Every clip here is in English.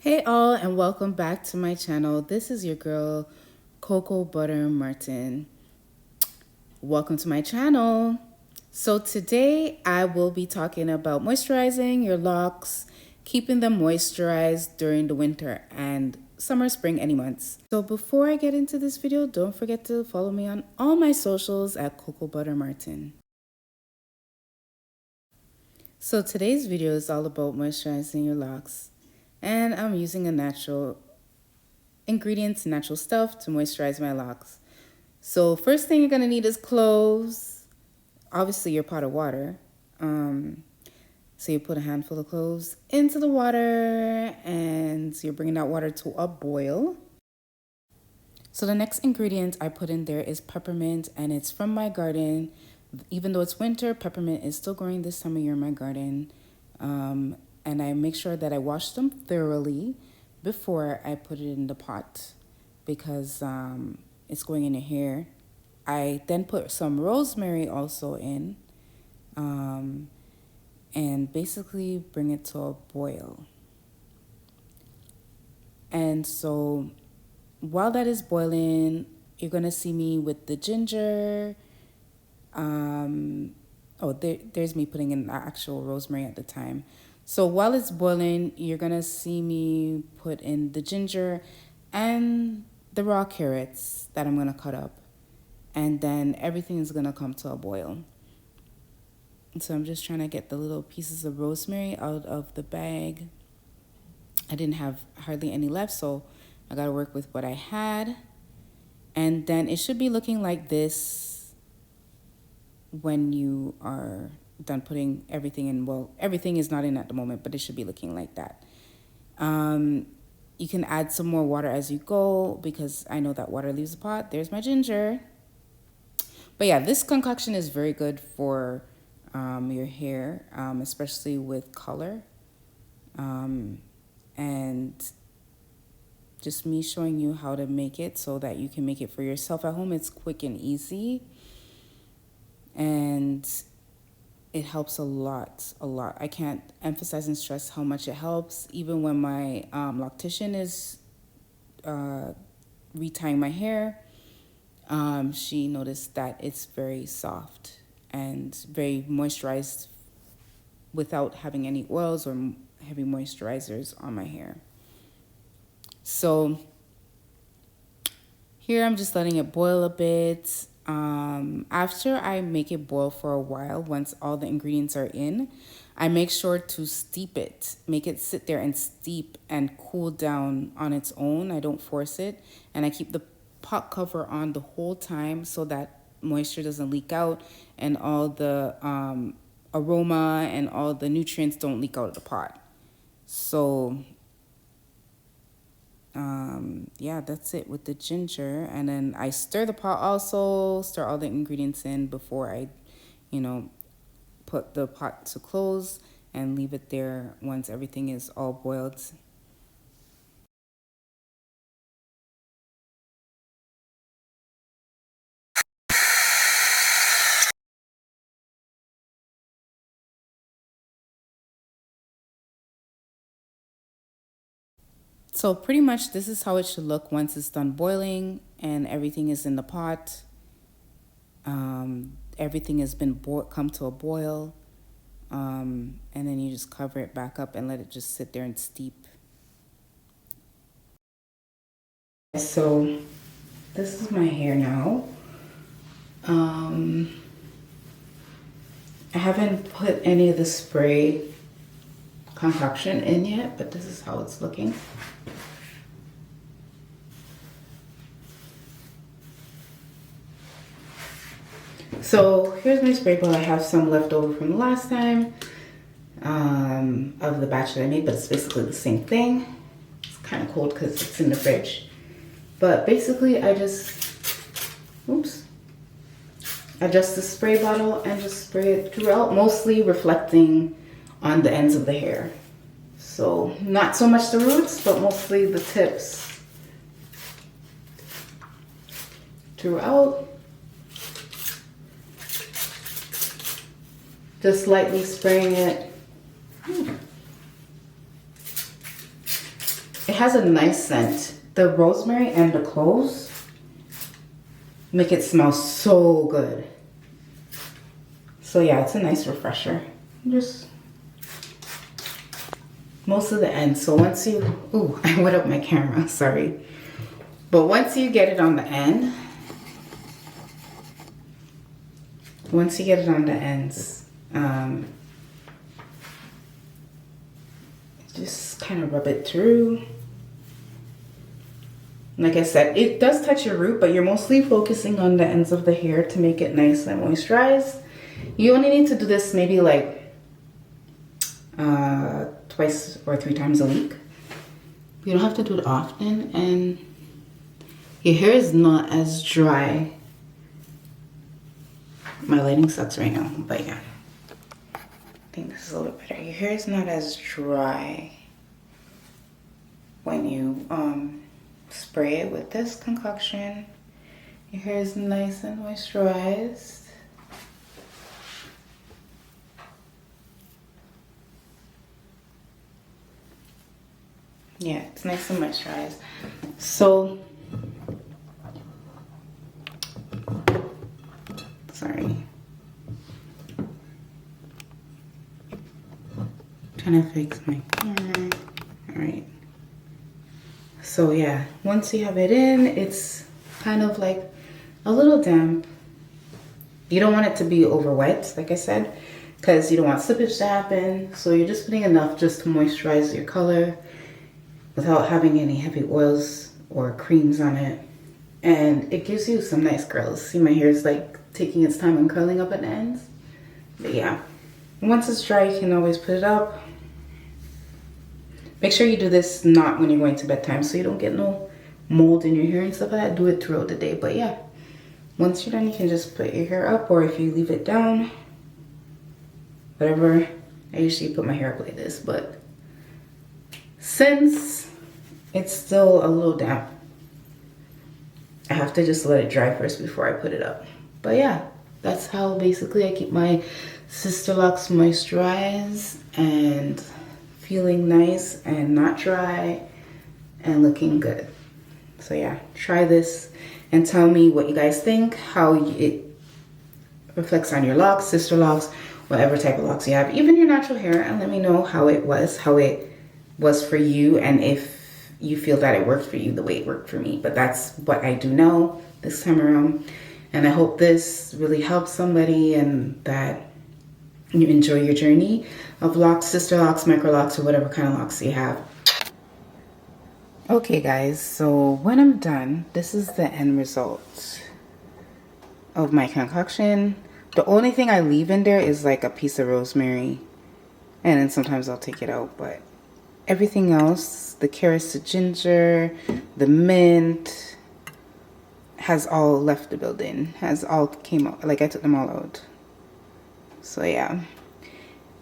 Hey all, and welcome back to my channel. This is your girl Cocoa Butter Martin. Welcome to my channel. So today I will be talking about moisturizing your locks, keeping them moisturized during the winter and summer, spring, any months. So before I get into this video, don't forget to follow me on all my socials at Cocoa Butter Martin. So today's video is all about moisturizing your locks. And I'm using a natural ingredients, natural stuff to moisturize my locks. So first thing you're gonna need is cloves, obviously your pot of water. So you put a handful of cloves into the water and you're bringing that water to a boil. So the next ingredient I put in there is peppermint, and it's from my garden. Even though it's winter, peppermint is still growing this time of year in my garden. And I make sure that I wash them thoroughly before I put it in the pot because it's going in your hair. I then put some rosemary also in and basically bring it to a boil. And so while that is boiling, you're going to see me with the ginger. There's me putting in the actual rosemary at the time. So while it's boiling, you're going to see me put in the ginger and the raw carrots that I'm going to cut up. And then everything is going to come to a boil. So I'm just trying to get the little pieces of rosemary out of the bag. I didn't have hardly any left, so I got to work with what I had. And then it should be looking like this when you are done putting everything in. Well, everything is not in at the moment, but it should be looking like that. You can add some more water as you go because I know that water leaves the pot. There's my ginger. But yeah, this concoction is very good for your hair, especially with color. And just me showing you how to make it so that you can make it for yourself at home. It's quick and easy. And it helps a lot. I can't emphasize and stress how much it helps. Even when my loctician is retying my hair, she noticed that it's very soft and very moisturized without having any oils or heavy moisturizers on my hair. So here I'm just letting it boil a bit. After I make it boil for a while, once all the ingredients are in, I make sure to steep it, make it sit there and steep and cool down on its own. I don't force it, and I keep the pot cover on the whole time so that moisture doesn't leak out and all the aroma and all the nutrients don't leak out of the pot. So yeah, that's it with the ginger. And then I stir the pot also, stir all the ingredients in before I, put the pot to close and leave it there once everything is all boiled. So pretty much this is how it should look once it's done boiling and everything is in the pot. Everything has been come to a boil. And then you just cover it back up and let it just sit there and steep. So this is my hair now. I haven't put any of the spray concoction in yet, but this is how it's looking. So here's my spray bottle. I have some left over from the last time of the batch that I made, but it's basically the same thing. It's kind of cold because it's in the fridge. But basically I just, adjust the spray bottle and just spray it throughout, mostly reflecting on the ends of the hair. So not so much the roots, but mostly the tips throughout. Just lightly spraying it. It has a nice scent. The rosemary and the cloves make it smell so good. So yeah, it's a nice refresher. Just most of the ends. So once you, ooh, I wet up my camera, sorry. But once you get it on the end, once you get it on the ends, just kind of rub it through. Like I said, it does touch your root, but you're mostly focusing on the ends of the hair to make it nice and moisturized. You only need to do this maybe like twice or 3 times a week. You don't have to do it often, and your hair is not as dry. My lighting sucks right now, but yeah. I think this is a little bit better. Your hair is not as dry when you spray it with this concoction. Your hair is nice and moisturized. Yeah, it's nice and moisturized. So, sorry. Trying to fix my camera. All right. So yeah, once you have it in, it's kind of like a little damp. You don't want it to be over wet, like I said, because you don't want slippage to happen. So you're just putting enough just to moisturize your color without having any heavy oils or creams on it. And it gives you some nice curls. See, my hair is like taking its time and curling up at the ends. But yeah, once it's dry, you can always put it up. Make sure you do this not when you're going to bedtime so you don't get no mold in your hair and stuff like that. Do it throughout the day. But yeah, once you're done, you can just put your hair up, or if you leave it down, whatever. I usually put my hair up like this, but since it's still a little damp, I have to just let it dry first before I put it up. But yeah, that's how basically I keep my sister locks moisturized and feeling nice and not dry and looking good. So yeah, try this and tell me what you guys think, how it reflects on your locks, sister locks, whatever type of locks you have, even your natural hair, and let me know how it was for you, and if you feel that it worked for you the way it worked for me. But that's what I do know this time around, and I hope this really helps somebody and that you enjoy your journey of locks, sister locks, micro locks, or whatever kind of locks you have. Okay guys, so when I'm done, this is the end result of my concoction. The only thing I leave in there is like a piece of rosemary, and then sometimes I'll take it out, but everything else, the carrots, the ginger, the mint, has all left the building, has all came out, like I took them all out. So yeah,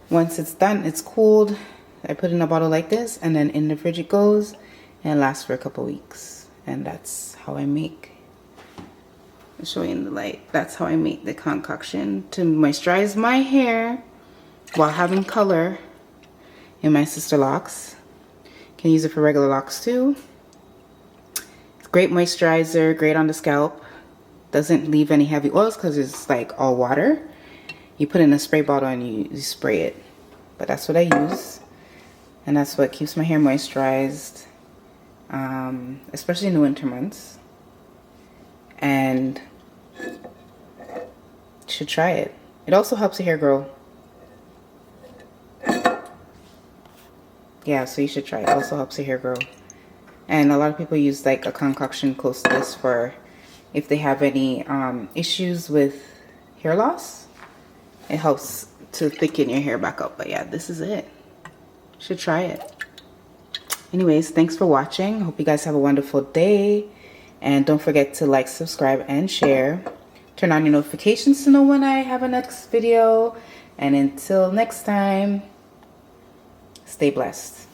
once it's done, it's cooled, I put it in a bottle like this, and then in the fridge it goes, and it lasts for a couple weeks. And that's how I make, I'll show you in the light, that's how I make the concoction to moisturize my hair while having color in my sister locks. Can use it for regular locks too. It's great moisturizer, great on the scalp. Doesn't leave any heavy oils because it's like all water. You put it in a spray bottle and you spray it. But that's what I use. And that's what keeps my hair moisturized, especially in the winter months. And you should try it. It also helps your hair grow. Yeah, so you should try it. It also helps your hair grow. And a lot of people use like a concoction close to this for if they have any issues with hair loss. It helps to thicken your hair back up. But yeah, this is it. You should try it. Anyways, thanks for watching. Hope you guys have a wonderful day. And don't forget to like, subscribe, and share. Turn on your notifications to know when I have a next video. And until next time, stay blessed.